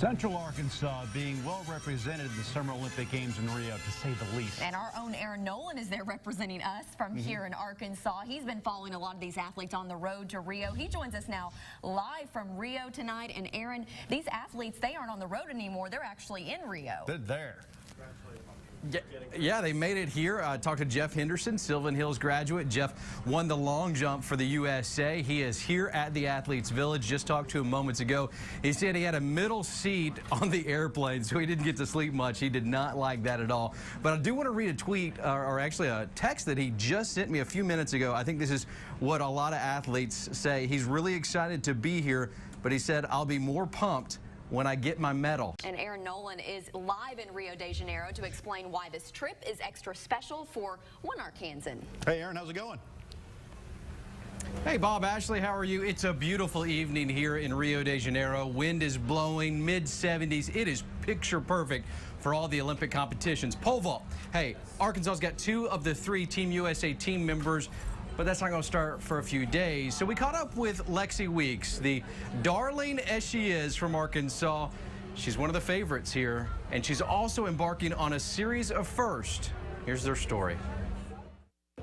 Central Arkansas being well represented in the Summer Olympic Games in Rio, to say the least. And our own Aaron Nolan is there representing us from here in Arkansas. He's been following a lot of these athletes on the road to Rio. He joins us now live from Rio tonight. And Aaron, these athletes, they aren't on the road anymore. They're actually in Rio. They're there. Yeah, they made it here. I talked to Jeff Henderson, Sylvan Hills graduate. Jeff won the long jump for the USA. He is here at the Athletes Village. Just talked to him moments ago. He said he had a middle seat on the airplane, so he didn't get to sleep much. He did not like that at all. But I do want to read a tweet, or actually a text that he just sent me a few minutes ago. I think this is what a lot of athletes say. He's really excited to be here, but he said, "I'll be more pumped when I get my medal." And Aaron Nolan is live in Rio de Janeiro to explain why this trip is extra special for one Arkansan. Hey, Aaron, how's it going? Hey, Bob, Ashley, how are you? It's a beautiful evening here in Rio de Janeiro. Wind is blowing, mid-70s. It is picture perfect for all the Olympic competitions. Pole vault. Hey, Arkansas's got 2 of the 3 Team USA team members, but that's not going to start for a few days. So we caught up with Lexi Weeks, the darling as she is from Arkansas. She's one of the favorites here, and she's also embarking on a series of firsts. Here's their story.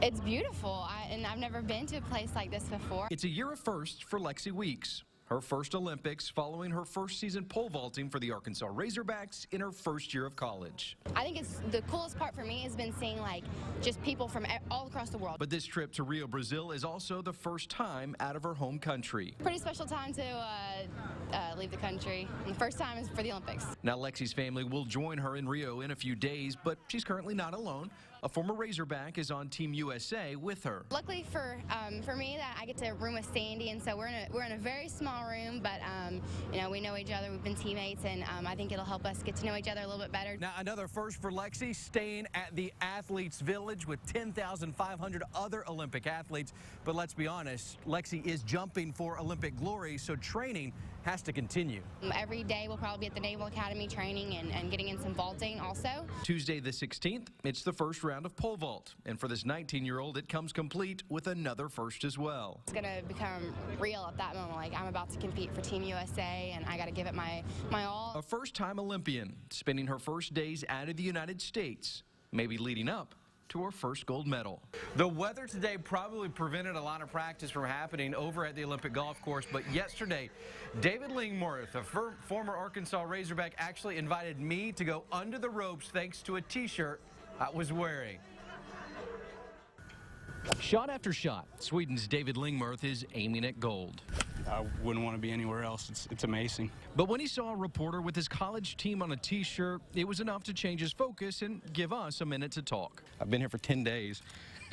It's beautiful, and I've never been to a place like this before. It's a year of firsts for Lexi Weeks. Her first Olympics following her first season pole vaulting for the Arkansas Razorbacks in her first year of college. I think it's the coolest part for me has been seeing like just people from all across the world. But this trip to Rio, Brazil is also the first time out of her home country. Pretty special time to leave the country. And the first time is for the Olympics. Now Lexi's family will join her in Rio in a few days, but she's currently not alone. A former Razorback is on Team USA with her. Luckily for me, that I get to room with Sandy, and so we're in a very small room, but you know, we know each other. We've been teammates, and I think it'll help us get to know each other a little bit better. Now another first for Lexi, staying at the Athletes Village with 10,500 other Olympic athletes. But let's be honest, Lexi is jumping for Olympic glory, so training has to continue. Every day we'll probably be at the Naval Academy training and getting in some vaulting also. Tuesday the 16th, it's the first round of pole vault. And for this 19-year-old, it comes complete with another first as well. It's going to become real at that moment. Like, I'm about to compete for Team USA, and I got to give it my all. A first-time Olympian, spending her first days out of the United States, maybe leading up to her first gold medal. The weather today probably prevented a lot of practice from happening over at the Olympic golf course, but yesterday, David Lingworth, a former Arkansas Razorback, actually invited me to go under the ropes thanks to a t-shirt I was wearing. Shot after shot, Sweden's David Lingworth is aiming at gold. I wouldn't want to be anywhere else. It's amazing. But when he saw a reporter with his college team on a t-shirt, it was enough to change his focus and give us a minute to talk. I've been here for 10 days,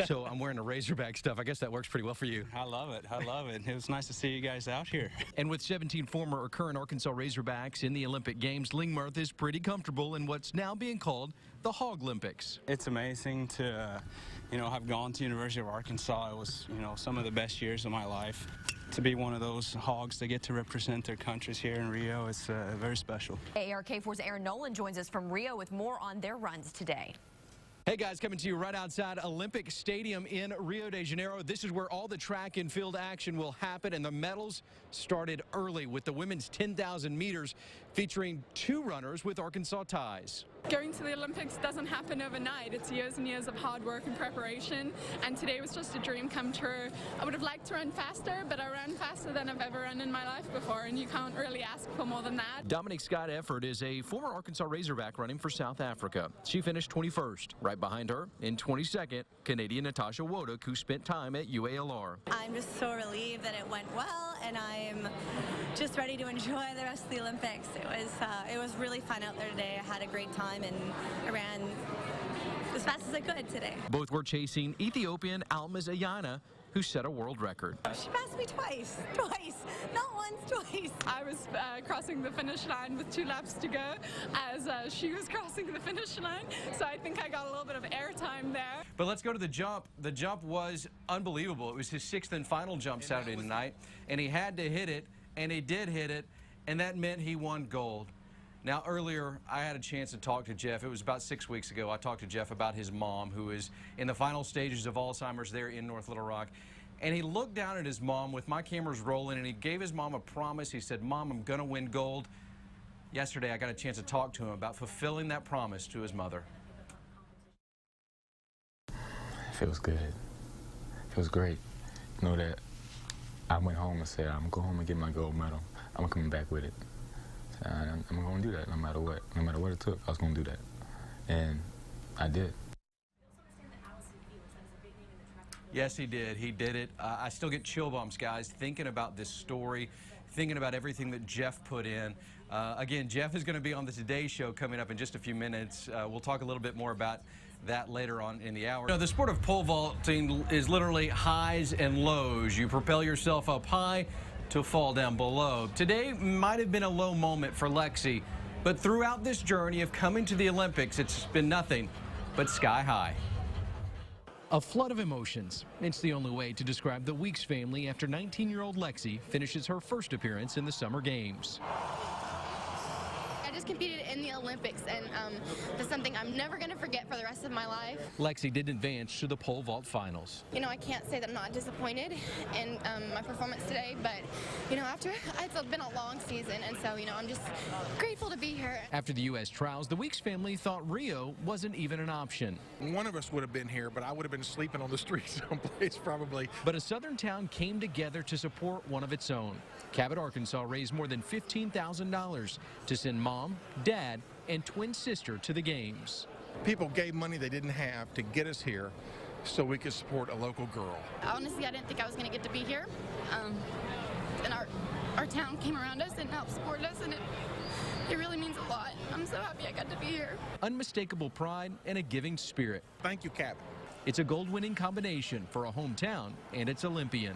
so I'm wearing the Razorback stuff. I guess that works pretty well for you. I love it. I love it. It was nice to see you guys out here. And with 17 former or current Arkansas Razorbacks in the Olympic Games, Lingworth is pretty comfortable in what's now being called the Hog Olympics. It's amazing to, have gone to University of Arkansas. It was, some of the best years of my life. To be one of those hogs that get to represent their countries here in Rio, it's very special. ARK4's Aaron Nolan joins us from Rio with more on their runs today. Hey guys, coming to you right outside Olympic Stadium in Rio de Janeiro. This is where all the track and field action will happen, and the medals started early with the women's 10,000 meters featuring 2 runners with Arkansas ties. Going to the Olympics doesn't happen overnight. It's years and years of hard work and preparation, and today was just a dream come true. I would have liked to run faster, but I ran faster than I've ever run in my life before, and you can't really ask for more than that. Dominique Scott Efford is a former Arkansas Razorback running for South Africa. She finished 21st. Right behind her, in 22nd, Canadian Natasha Woduk, who spent time at UALR. I'm just so relieved that it went well, and I'm just ready to enjoy the rest of the Olympics. It was really fun out there today. I had a great time, and I ran as fast as I could today. Both were chasing Ethiopian Almaz Ayana, who set a world record. She passed me twice, not once, twice. I was crossing the finish line with 2 laps to go as she was crossing the finish line, so I think I got a little bit of airtime there. But let's go to the jump. The jump was unbelievable. It was his 6th and final jump Saturday night, and he had to hit it, and he did hit it, and that meant he won gold. Now, earlier, I had a chance to talk to Jeff. It was about 6 weeks ago. I talked to Jeff about his mom, who is in the final stages of Alzheimer's there in North Little Rock. And he looked down at his mom with my cameras rolling, and he gave his mom a promise. He said, "Mom, I'm going to win gold." Yesterday, I got a chance to talk to him about fulfilling that promise to his mother. It feels good. It feels great. You know that I went home and said, I'm going to go home and get my gold medal. I'm coming back with it. I'm going to do that no matter what. No matter what it took, I was going to do that. And I did. Yes, he did. He did it. I still get chill bumps, guys, thinking about this story, thinking about everything that Jeff put in. Again, Jeff is going to be on the Today Show coming up in just a few minutes. We'll talk a little bit more about that later on in the hour. You know, the sport of pole vaulting is literally highs and lows. You propel yourself up high to fall down below. Today might have been a low moment for Lexi, but throughout this journey of coming to the Olympics, it's been nothing but sky high. A flood of emotions. It's the only way to describe the Weeks family after 19-year-old Lexi finishes her first appearance in the Summer Games. I just competed in the Olympics, and that's something I'm never going to forget for the rest of my life. Lexi did advance to the pole vault finals. You know, I can't say that I'm not disappointed in my performance today, but, you know, after it's been a long season, and so, you know, I'm just grateful to be here. After the U.S. trials, the Weeks family thought Rio wasn't even an option. One of us would have been here, but I would have been sleeping on the street someplace probably. But a southern town came together to support one of its own. Cabot, Arkansas raised more than $15,000 to send mom, dad, and twin sister to the games. People gave money they didn't have to get us here so we could support a local girl. Honestly, I didn't think I was going to get to be here. And our town came around us and helped support us, and it really means a lot. I'm so happy I got to be here. Unmistakable pride and a giving spirit. Thank you, Cabot. It's a gold-winning combination for a hometown and its Olympian.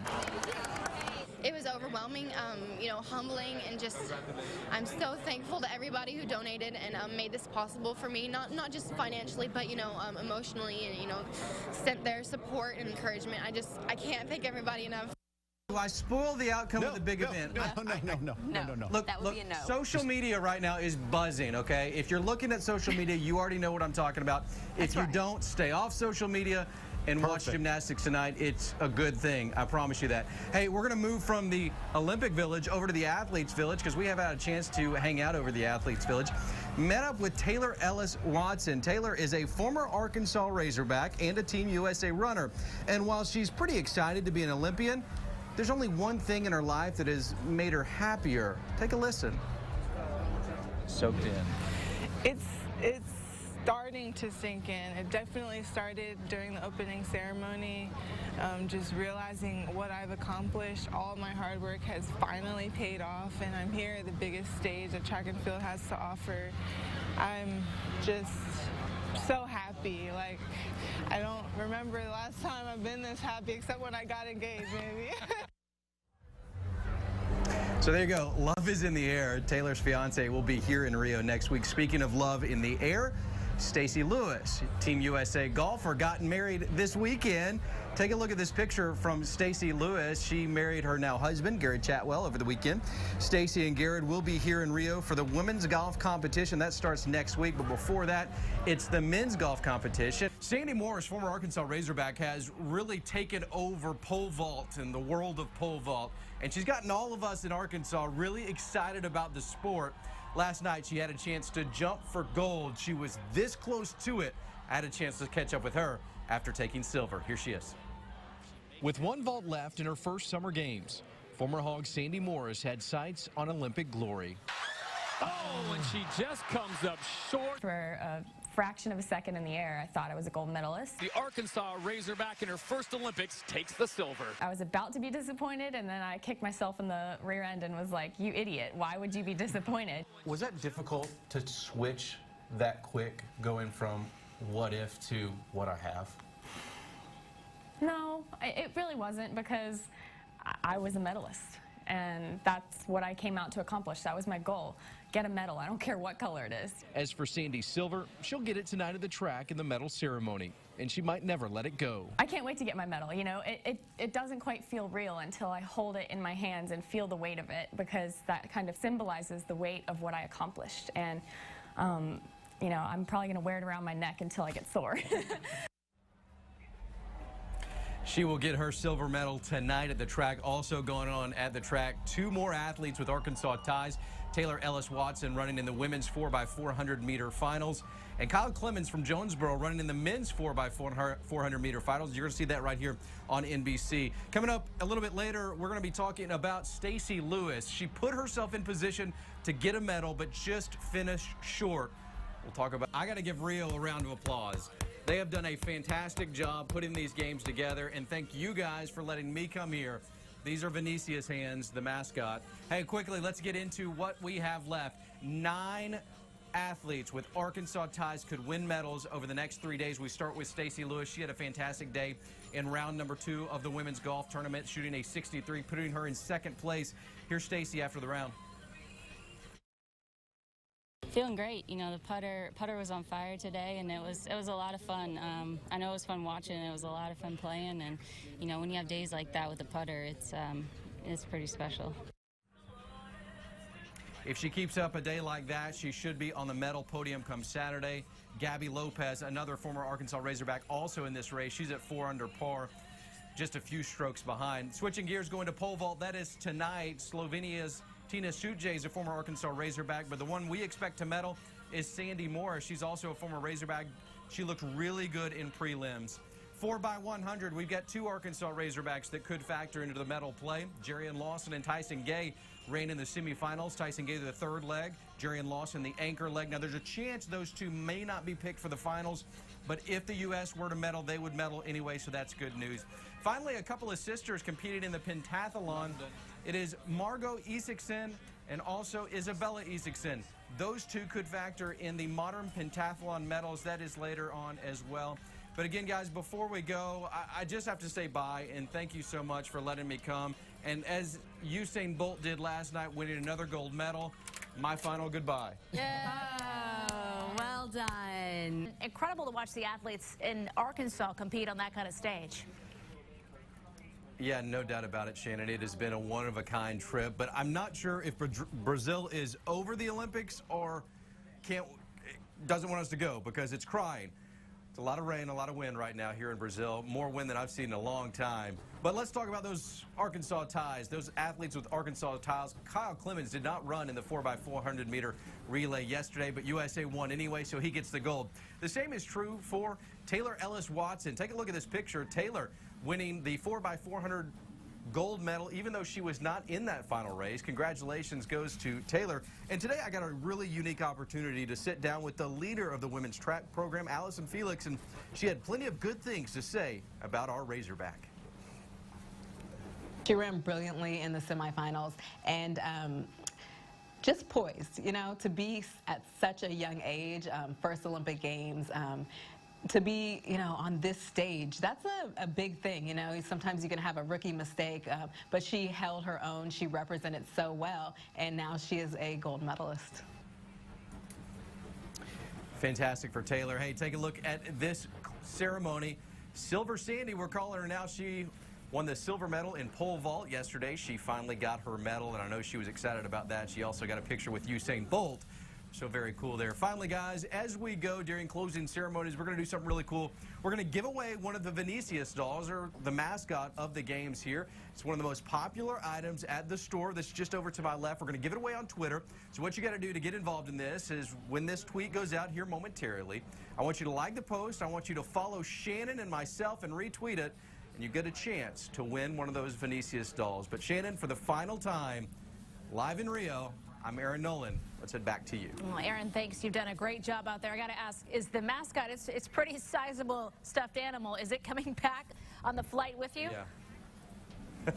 It was overwhelming, you know, humbling, and just I'm so thankful to everybody who donated and made this possible for me, not just financially, but, you know, emotionally, and, you know, sent their support and encouragement. I can't thank everybody enough. Do I spoil the outcome of the big event? No. Look, that would be a no. Social media right now is buzzing, okay? If you're looking at social media, you already know what I'm talking about. If you don't, stay off social media and watch gymnastics tonight. It's a good thing. I promise you that. Hey, we're going to move from the Olympic Village over to the Athletes Village because we have had a chance to hang out over the Athletes Village. Met up with Taylor Ellis Watson. Taylor is a former Arkansas Razorback and a Team USA runner. And while she's pretty excited to be an Olympian, there's only one thing in her life that has made her happier. Take a listen. Soaked in. It's starting to sink in. It definitely started during the opening ceremony. Just realizing what I've accomplished, all my hard work has finally paid off, and I'm here at the biggest stage that track and field has to offer. I'm just so happy. Like, I don't remember the last time I've been this happy except when I got engaged, maybe. So there you go. Love is in the air. Taylor's fiance will be here in Rio next week. Speaking of love in the air, Stacy Lewis, Team USA golfer, got married this weekend. Take a look at this picture from Stacy Lewis. She married her now husband, Garrett Chatwell, over the weekend. Stacy and Garrett will be here in Rio for the women's golf competition. That starts next week, but before that, it's the men's golf competition. Sandy Morris, former Arkansas Razorback, has really taken over pole vault and the world of pole vault, and she's gotten all of us in Arkansas really excited about the sport. Last night, she had a chance to jump for gold. She was this close to it. I had a chance to catch up with her after taking silver. Here she is. With one vault left in her first Summer Games, former Hog Sandy Morris had sights on Olympic glory. Oh, and she just comes up short. For a fraction of a second in the air, I thought I was a gold medalist. The Arkansas Razorback in her first Olympics takes the silver. I was about to be disappointed, and then I kicked myself in the rear end and was like, you idiot, why would you be disappointed? Was that difficult to switch that quick, going from what if to what I have? No, it really wasn't, because I was a medalist, and that's what I came out to accomplish. That was my goal. Get a medal. I don't care what color it is. As for Sandy's silver, she'll get it tonight at the track in the medal ceremony, and she might never let it go. I can't wait to get my medal. You know, it doesn't quite feel real until I hold it in my hands and feel the weight of it, because that kind of symbolizes the weight of what I accomplished. And, you know, I'm probably going to wear it around my neck until I get sore. She will get her silver medal tonight at the track. Also going on at the track, 2 more athletes with Arkansas ties. Taylor Ellis-Watson running in the women's 4x400 meter finals. And Kyle Clemens from Jonesboro running in the men's 4x400 meter finals. You're going to see that right here on NBC. Coming up a little bit later, we're going to be talking about Stacy Lewis. She put herself in position to get a medal, but just finished short. We'll talk about. I got to give Rio a round of applause. They have done a fantastic job putting these games together, and thank you guys for letting me come here. These are Venetia's hands, the mascot. Hey, quickly, let's get into what we have left. 9 athletes with Arkansas ties could win medals over the next 3 days. We start with Stacy Lewis. She had a fantastic day in round number 2 of the women's golf tournament, shooting a 63, putting her in 2nd place. Here's Stacy after the round. Feeling great. You know, the putter was on fire today, and it was a lot of fun. I know it was fun watching. It was a lot of fun playing, and you know, when you have days like that with the putter, it's pretty special. If she keeps up a day like that, she should be on the medal podium come Saturday. Gabby Lopez, another former Arkansas Razorback, also in this race. She's at 4 under par, just a few strokes behind. Switching gears, going to pole vault. That is tonight. Slovenia's Tina Sujay is a former Arkansas Razorback, but the one we expect to medal is Sandy Morris. She's also a former Razorback. She looked really good in prelims. 4x100, we've got 2 Arkansas Razorbacks that could factor into the medal play. Jerian Lawson and Tyson Gay reign in the semifinals. Tyson Gay the 3rd leg, Jerian Lawson the anchor leg. Now, there's a chance those 2 may not be picked for the finals, but if the U.S. were to medal, they would medal anyway, so that's good news. Finally, a couple of sisters competed in the pentathlon. It is Margot Isiksen and also Isabella Isiksen. Those 2 could factor in the modern pentathlon medals. That is later on as well. But again, guys, before we go, I just have to say bye and thank you so much for letting me come. And as Usain Bolt did last night, winning another gold medal, my final goodbye. Yeah. Oh, well done. Incredible to watch the athletes in Arkansas compete on that kind of stage. Yeah, no doubt about it, Shannon. It has been a one-of-a-kind trip, but I'm not sure if Brazil is over the Olympics or doesn't want us to go because it's crying. It's a lot of rain, a lot of wind right now here in Brazil. More wind than I've seen in a long time. But let's talk about those Arkansas ties, those athletes with Arkansas ties. Kyle Clemens did not run in the 4x400 meter relay yesterday, but USA won anyway, so he gets the gold. The same is true for Taylor Ellis-Watson. Take a look at this picture. Taylor winning the 4x400 gold medal, even though she was not in that final race. Congratulations goes to Taylor. And today I got a really unique opportunity to sit down with the leader of the women's track program, Allison Felix, and she had plenty of good things to say about our Razorback. She ran brilliantly in the semifinals and just poised, you know, to be at such a young age, first Olympic Games, to be, you know, on this stage, that's a big thing, you know. Sometimes you can have a rookie mistake, but she held her own. She represented so well, and now she is a gold medalist. Fantastic for Taylor. Hey, take a look at this ceremony. Silver Sandy, we're calling her now. She won the silver medal in pole vault yesterday. She finally got her medal, and I know she was excited about that. She also got a picture with Usain Bolt. So very cool there. Finally, guys, as we go during closing ceremonies, we're going to do something really cool. We're going to give away one of the Venetia's dolls, or the mascot of the games here. It's one of the most popular items at the store. That's just over to my left. We're going to give it away on Twitter. So what you got to do to get involved in this is when this tweet goes out here momentarily, I want you to like the post. I want you to follow Shannon and myself and retweet it, and you get a chance to win one of those Venetia's dolls. But Shannon, for the final time, live in Rio, I'm Aaron Nolan. Let's head back to you. Well, Aaron, thanks. You've done a great job out there. I got to ask, is the mascot, it's pretty sizable stuffed animal, is it coming back on the flight with you? Yeah.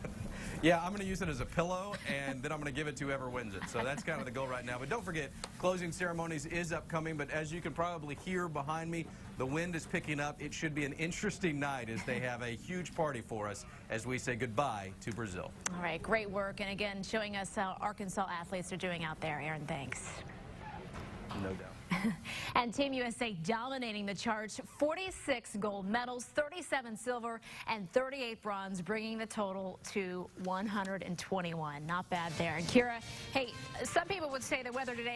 Yeah, I'm going to use it as a pillow, and then I'm going to give it to whoever wins it. So that's kind of the goal right now. But don't forget, closing ceremonies is upcoming. But as you can probably hear behind me, the wind is picking up. It should be an interesting night as they have a huge party for us as we say goodbye to Brazil. All right, great work. And again, showing us how Arkansas athletes are doing out there. Aaron, thanks. No doubt. And Team USA dominating the charts, 46 gold medals, 37 silver, and 38 bronze, bringing the total to 121. Not bad there. And Kira, hey, some people would say the weather today